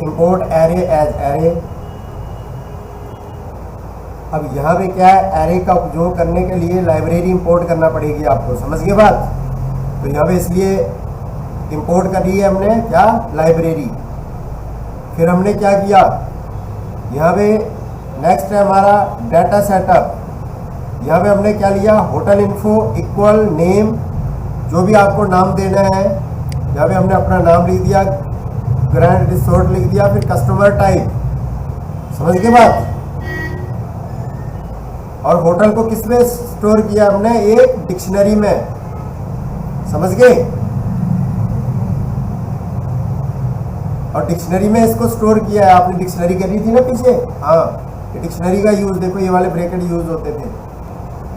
Import array as array. अब यहाँ पे क्या है, एरे का उपयोग करने के लिए लाइब्रेरी इंपोर्ट करना पड़ेगी आपको, समझ गए बात। तो यहाँ पे इसलिए इंपोर्ट कर ली है हमने क्या, लाइब्रेरी। फिर हमने क्या किया, यहाँ पे नेक्स्ट है हमारा डाटा सेटअप। यहाँ पे हमने क्या लिया, होटल इन्फो इक्वल नेम, जो भी आपको नाम देना है यहाँ पे हमने अपना नाम लिख दिया, ग्रैंड रिसोर्ट लिख दिया। फिर कस्टमर टाइप, समझ गए बात। और होटल को किस में स्टोर किया हमने, एक डिक्शनरी में, समझ गए। और डिक्शनरी में इसको स्टोर किया है, आपने डिक्शनरी करी थी ना पीछे, हाँ, ये डिक्शनरी का यूज देखो, ये वाले ब्रैकेट यूज होते थे।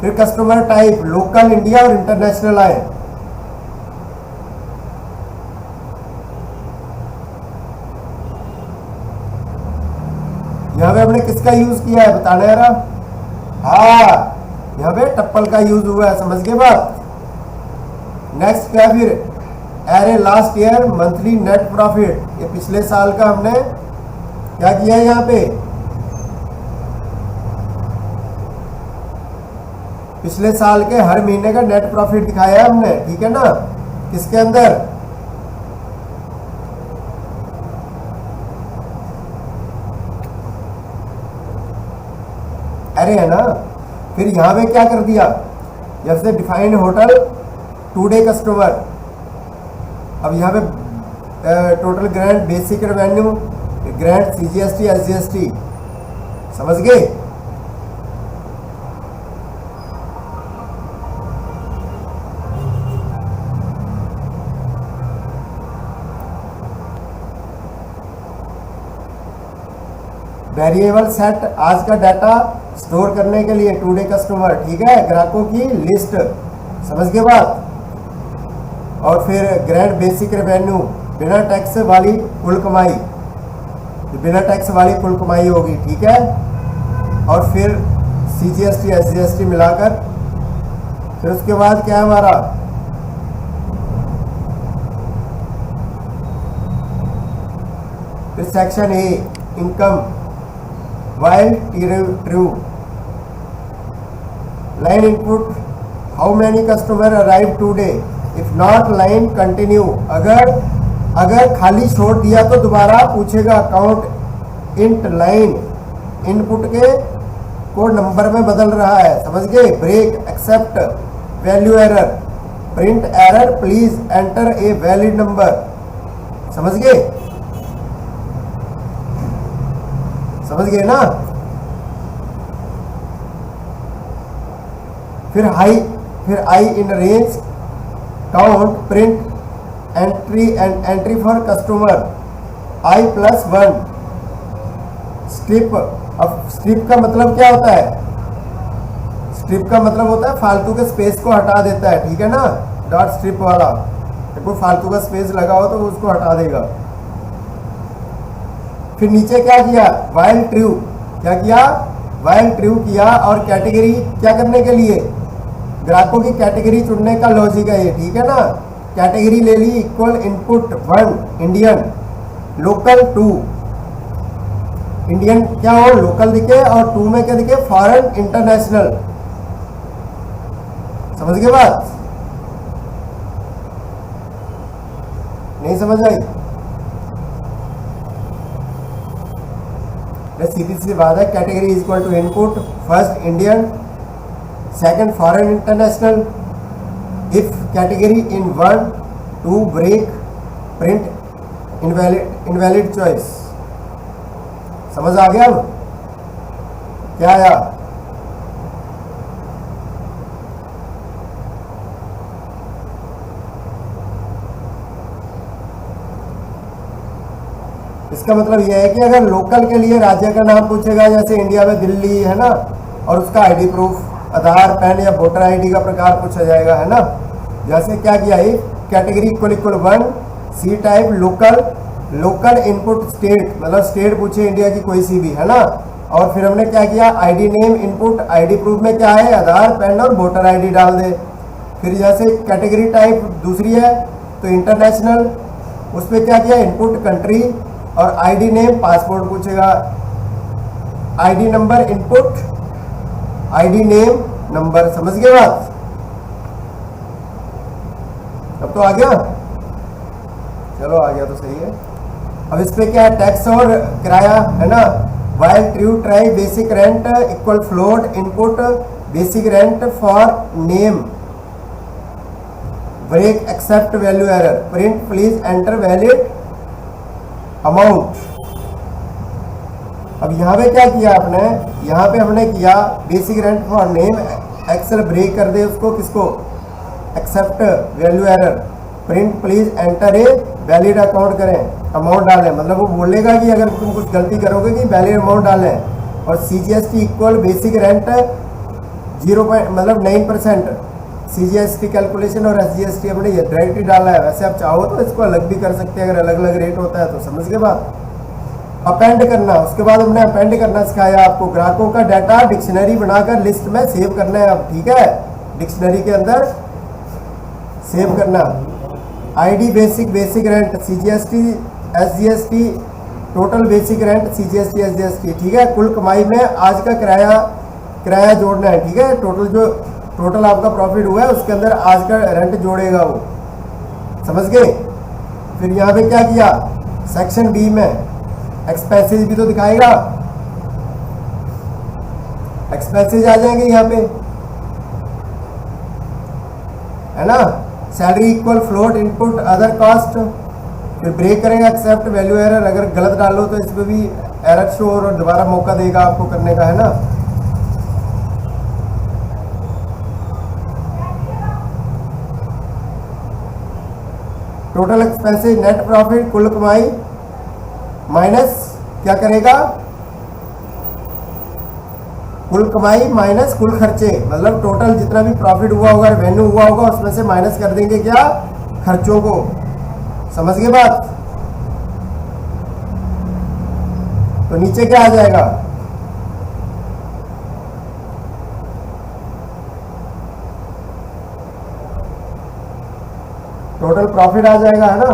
फिर कस्टमर टाइप लोकल, इंडिया और इंटरनेशनल आए। यहाँ पे हमने किसका यूज किया है बताना यार, हाँ, यहाँ पे टप्पल का यूज हुआ है, समझ गए बात। नेक्स्ट क्या, फिर array last year monthly net profit, ये पिछले साल का हमने क्या किया है, यहाँ पे पिछले साल के हर महीने का नेट प्रॉफिट दिखाया है हमने, ठीक है ना। किसके अंदर, एरे है ना। फिर यहाँ पे क्या कर दिया, जैसे डिफाइंड होटल टू-डे कस्टमर। अब यहाँ पे total grand basic revenue, grand CGST SGST, समझ गए। वेरिएबल सेट, आज का डाटा स्टोर करने के लिए टू-डे कस्टमर, ठीक है, ग्राहकों की लिस्ट, समझ गए बात। और फिर ग्रैंड बेसिक रेवेन्यू, बिना टैक्स वाली कुल कमाई, बिना टैक्स वाली कुल कमाई होगी, ठीक है। और फिर सीजीएसटी एसजीएसटी मिलाकर, फिर उसके बाद क्या है हमारा, फिर section A income while true line input, how many customer arrive today, if not line continue, अगर खाली छोड़ दिया तो दोबारा पूछेगा, काउंट इंट लाइन इनपुट के को नंबर में बदल रहा है, समझ गए। Break except value error, print error please enter a valid number, समझ गए, समझ गए ना। फिर i in range count print entry for customer i+1 strip. अब स्ट्रिप का मतलब क्या होता है, स्ट्रिप का मतलब होता है फालतू के स्पेस को हटा देता है, ठीक है ना। डॉट स्ट्रिप वाला, कोई फालतू का स्पेस लगा हो तो उसको हटा देगा। फिर नीचे क्या किया, वाइल ट्रू, क्या किया, वाइल ट्रू किया। और कैटेगरी क्या करने के लिए, ग्राहकों की कैटेगरी चुनने का लॉजिक है ये, ठीक है ना। कैटेगरी ले ली, equal input 1 Indian, local 2, Indian क्या हो लोकल दिखे, और 2 में क्या दिखे, फॉरेन इंटरनेशनल, समझ गए बात, नहीं समझ आई। सीधी सी बात है, category is equal to input first Indian, second foreign international, if category in 1 2 break print invalid choice, समझ आ गया। अब क्या आया, इसका मतलब यह है कि अगर लोकल के लिए राज्य का नाम पूछेगा, जैसे इंडिया में दिल्ली है ना, और उसका आईडी प्रूफ, आधार, पैन या वोटर आईडी का प्रकार पूछा जाएगा, है ना। जैसे क्या किया, category equal 1 C type local input state, मतलब स्टेट पूछे इंडिया की कोई सी भी, है ना। और फिर हमने क्या किया, ID name input, ID proof में क्या है, आधार, पैन और वोटर आईडी डाल दे। फिर जैसे कैटेगरी टाइप दूसरी है तो इंटरनेशनल, उसमें क्या किया, इनपुट कंट्री और आईडी नेम पासपोर्ट पूछेगा, ID number input, ID name number. समझ गए बात? अब तो आ गया, चलो आ गया तो सही है। अब इस पे क्या है, टैक्स और किराया है ना। While true try basic rent equal float input basic rent for name break except value error print please enter valid amount. अब यहाँ पे क्या किया आपने, यहाँ पे हमने किया basic rent for name, excel break कर दे उसको, किसको, except value error, print please enter a valid account करें, अमाउंट डालें। मतलब वो बोलेगा कि अगर तुम कुछ गलती करोगे कि वैलिड अमाउंट डालें। और CGST equal basic rent 9%। CGST calculation और SGST अपने ये डायरेक्ट ही डाला है। वैसे आप चाहो तो इसको अलग भी कर सकते हैं अगर अलग अलग रेट होता है तो। समझ गए बात? अपेंड करना, उसके बाद हमने अपेंड करना सिखाया आपको। ग्राहकों का डाटा डिक्शनरी बनाकर लिस्ट में सेव करना है अब, ठीक है, डिक्शनरी के अंदर सेव करना। ID basic rent CGST SGST total basic rent CGST SGST, ठीक है। कुल कमाई में आज का किराया जोड़ना है, ठीक है। टोटल आपका प्रॉफिट हुआ है उसके अंदर आज का रेंट जोड़ेगा वो। समझ गए? फिर यहाँ पे क्या किया, सेक्शन B में एक्सपेंसेस भी तो दिखाएगा, एक्सपेंसेस आ जाएंगे यहाँ पे, है ना। Salary equal float input other cost, फिर ब्रेक करेंगे एक्सेप्ट वैल्यू एरर। अगर गलत डालो तो इसमें भी एरर शो और दोबारा मौका देगा आपको करने का, है ना। टोटल एक्सपेंसेस नेट प्रॉफिट कुल कमाई माइनस क्या करेगा, कुल कमाई माइनस कुल खर्चे। मतलब टोटल जितना भी प्रॉफिट हुआ होगा, रेवेन्यू हुआ होगा, उसमें से माइनस कर देंगे क्या, खर्चों को। समझ गए बात? तो नीचे क्या आ जाएगा, टोटल प्रॉफिट आ जाएगा, है ना।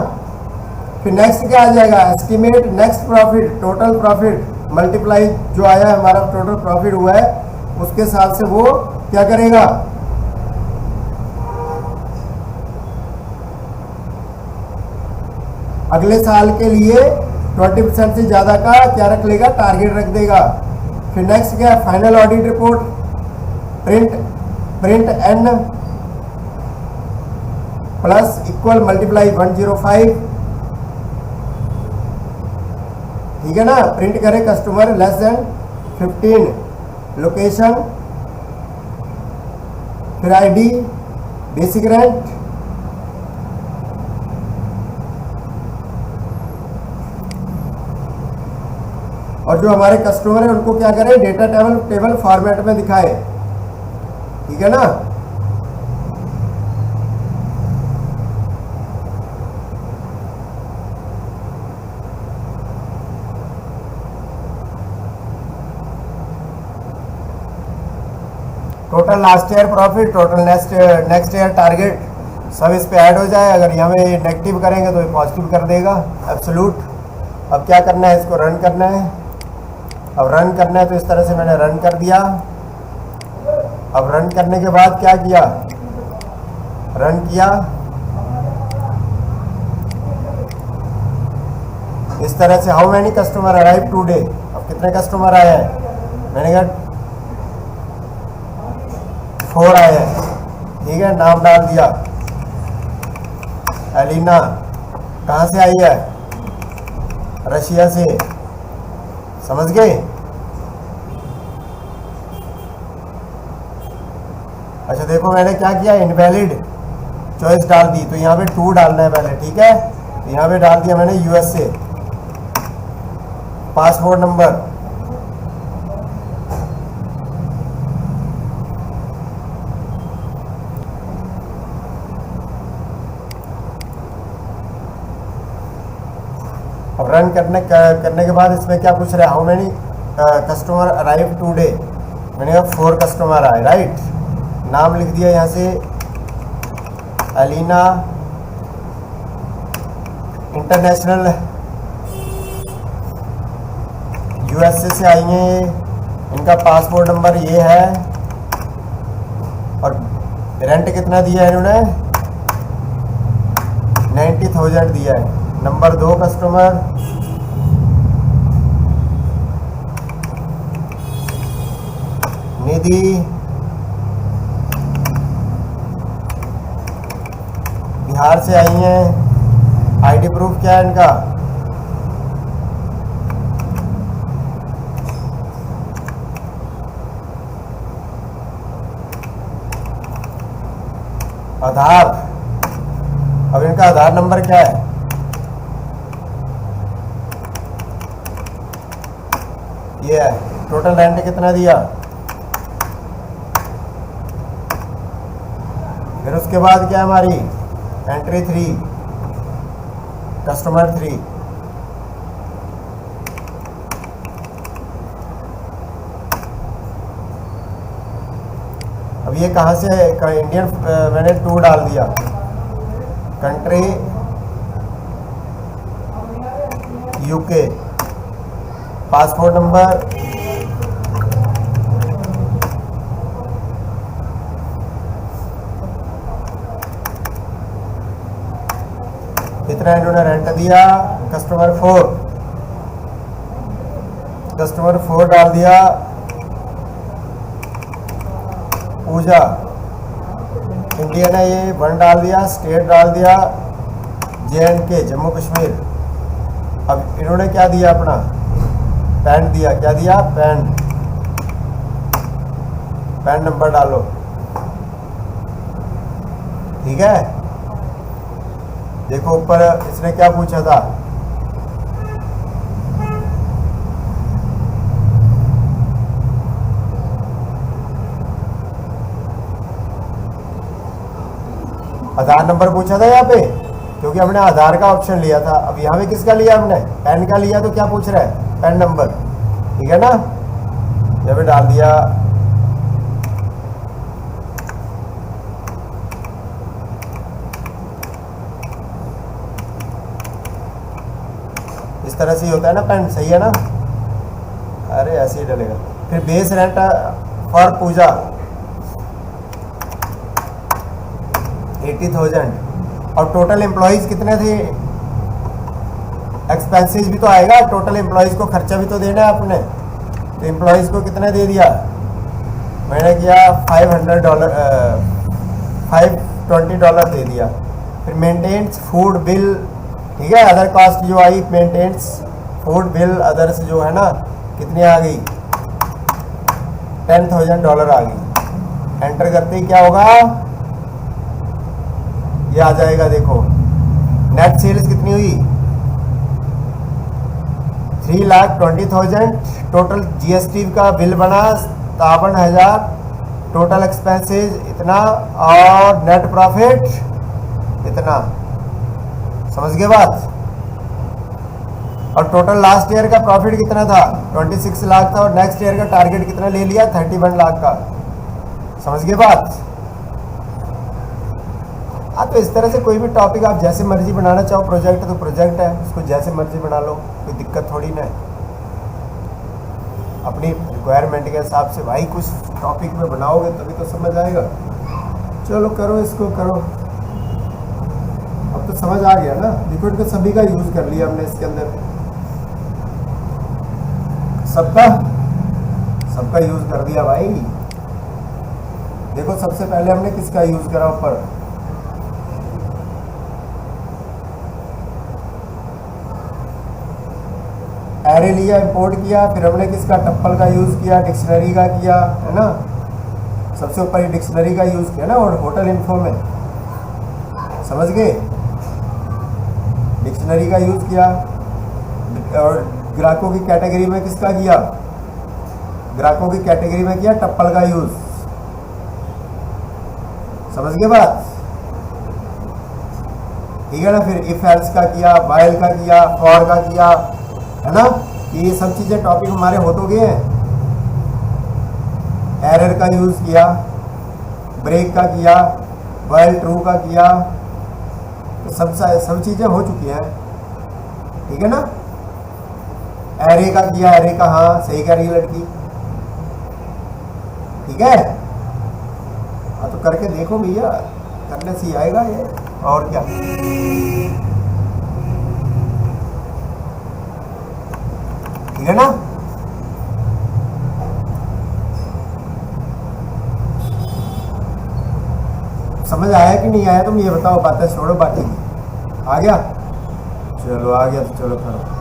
फिर नेक्स्ट क्या आ जाएगा, estimate next profit, total profit multiply जो आया है हमारा टोटल प्रॉफिट हुआ है उसके हिसाब से वो क्या करेगा, अगले साल के लिए 20% से ज्यादा का क्या रख लेगा, टारगेट रख देगा। फिर नेक्स्ट क्या है, final audit report print N plus equal multiply 105, ठीक है ना। प्रिंट करे कस्टमर लेस देन 15, लोकेशन, फिर आईडी, बेसिक रेंट, और जो हमारे कस्टमर है उनको क्या करें, डेटा टेबल फॉर्मेट में दिखाए, ठीक है ना। Total last year profit, total next year target सब इस पे ऐड हो जाए। अगर यहाँ पे नेगेटिव करेंगे तो ये पॉजिटिव कर देगा एब्सोल्यूट। अब क्या करना है, इसको रन करना है। अब रन करना है तो इस तरह से मैंने रन कर दिया। अब रन करने के बाद क्या किया, रन किया इस तरह से। How many customer arrive today, अब कितने कस्टमर आए हैं, मैंने कहा 4 आए हैं, ठीक है। नाम डाल दिया एलिना, कहाँ से आई है, रशिया से। समझ गए? अच्छा देखो मैंने क्या किया, इनवैलिड चॉइस डाल दी, तो यहाँ पे 2 डालना है पहले, ठीक है। तो यहाँ पे डाल दिया मैंने USA, पासपोर्ट नंबर, अब रन करने के बाद इसमें क्या पूछ रहा है, how many customer arrive today, मैंने कहा 4 कस्टमर आए, राइट। नाम लिख दिया यहाँ से एलिना, इंटरनेशनल यूएसए से आई हैं ये, इनका पासपोर्ट नंबर ये है, और रेंट कितना दिया है इन्होंने, 90,000 दिया है। नंबर 2 कस्टमर, निधि, बिहार से आई हैं। आईडी प्रूफ क्या है इनका, आधार। अब इनका आधार नंबर क्या है, ये है। टोटल रेंट कितना दिया, फिर उसके बाद क्या है हमारी एंट्री 3, कस्टमर 3। अब ये कहाँ से, इंडियन मैंने 2 डाल दिया, कंट्री यूके, पासपोर्ट नंबर कितना इन्होंने रेंट दिया, कस्टमर 4, कस्टमर 4 डाल दिया। पूजा इंडियन है ये, 1 डाल दिया, स्टेट डाल दिया JNK, जम्मू कश्मीर। अब इन्होंने क्या दिया, अपना पैन दिया, क्या दिया, पैन नंबर डालो, ठीक है। देखो ऊपर इसने क्या पूछा था, आधार नंबर पूछा था यहाँ पे, क्योंकि हमने आधार का ऑप्शन लिया था। अब यहाँ पे किसका लिया हमने, पैन का लिया, तो क्या पूछ रहा है, पैन नंबर, ठीक है ना। यहाँ पे डाल दिया, इस तरह से ही होता है ना पैन, सही है ना। अरे ऐसे ही डलेगा। फिर बेस रेंट फॉर पूजा 80,000, और टोटल एम्प्लॉयज कितने थे, एक्सपेंसेस भी तो आएगा, टोटल एम्प्लॉयज को खर्चा भी तो देना है आपने। तो एम्प्लॉयज को कितने दे दिया, मैंने किया $500, $520 दे दिया। फिर मेंटेनेंस फूड बिल, ठीक है, अदर कॉस्ट जो आई, मेंटेनेंस फूड बिल अदर्स जो है ना, कितनी आ गई, $10,000 आ गई। एंटर करते ही क्या होगा, ये आ जाएगा। देखो नेट सेल्स कितनी हुई, 3,20,000। टोटल GST का बिल बना 57,000, टोटल एक्सपेंसेस इतना, और नेट प्रॉफिट इतना। समझ गए बात। और टोटल लास्ट ईयर का प्रॉफिट कितना था, 26 लाख था, और नेक्स्ट ईयर का टारगेट कितना ले लिया, 31 लाख का। समझ गए बात। हाँ, तो इस तरह से कोई भी टॉपिक आप जैसे मर्जी बनाना चाहो, प्रोजेक्ट तो प्रोजेक्ट है, उसको जैसे मर्जी बना लो, कोई दिक्कत थोड़ी ना है। अपनी रिक्वायरमेंट के हिसाब से भाई कुछ टॉपिक में बनाओगे तभी तो समझ आएगा। चलो करो, इसको करो। अब तो समझ आ गया ना। देखो इनका सभी का यूज कर लिया हमने इसके अंदर, सबका यूज कर दिया भाई। देखो सबसे पहले हमने किसका यूज करा, ऊपर एरे लिया, इंपोर्ट किया। फिर हमने किसका, टप्पल का यूज किया, डिक्शनरी का किया, है ना। सबसे ऊपर ही डिक्शनरी का यूज किया ना, और होटल इन्फो में, समझ गए, डिक्शनरी का यूज किया। और ग्राहकों की कैटेगरी में किसका किया, ग्राहकों की कैटेगरी में किया टप्पल का यूज। समझ गए बात, ठीक है ना। फिर इफ एल्स का किया, वाइल का किया, फॉर का किया, है ना। ये सब चीजें टॉपिक हमारे हो तो गए हैं। एरर का यूज किया, ब्रेक का किया, वाइल ट्रू का किया, तो सब चीजें हो चुकी हैं, ठीक है ना। एरे का किया, एरे का, हाँ सही कह रही है लड़की, ठीक है। हाँ तो करके देखो भैया, करने से ही आएगा ये, और क्या। ठीक है ना। समझ आया कि नहीं आया तुम ये बताओ, बातें छोड़ो बाकी। आ गया, चलो आ गया तो चलो करो।